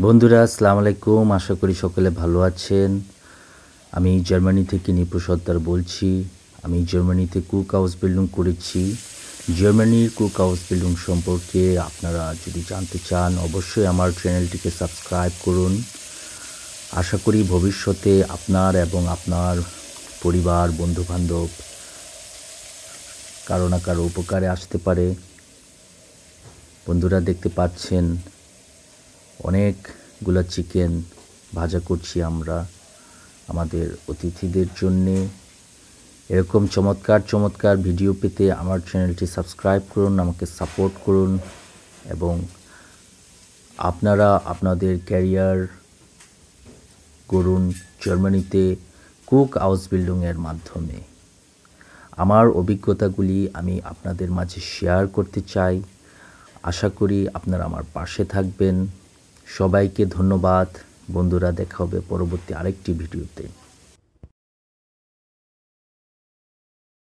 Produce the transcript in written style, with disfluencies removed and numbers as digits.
বন্ধুরা আসসালামু আলাইকুম। আশা করি সকলে ভালো আছেন। আমি জার্মানি থেকে নিপু সর্দার বলছি। আমি জার্মানিতে কুক হাউস বিল্ডিং করেছি। জার্মানির কুক হাউস বিল্ডিং সম্পর্কে আপনারা যদি জানতে চান অবশ্যই আমার চ্যানেলটিকে সাবস্ক্রাইব করুন। আশা করি ভবিষ্যতে আপনার এবং আপনার পরিবার বন্ধুবান্ধব কারো না কারো উপকারে আসতে পারে। বন্ধুরা দেখতে পাচ্ছেন অনেকগুলা চিকেন ভাজা করছি আমরা আমাদের অতিথিদের জন্যে। এরকম চমৎকার চমৎকার ভিডিও পেতে আমার চ্যানেলটি সাবস্ক্রাইব করুন, আমাকে সাপোর্ট করুন এবং আপনারা আপনাদের ক্যারিয়ার গড়ুন জার্মানিতে কুক হাউস বিল্ডিংয়ের মাধ্যমে। আমার অভিজ্ঞতাগুলি আমি আপনাদের মাঝে শেয়ার করতে চাই। আশা করি আপনারা আমার পাশে থাকবেন। সবাইকে ধন্যবাদ। বন্ধুরা দেখা হবে পরবর্তী আরেকটি ভিডিওতে।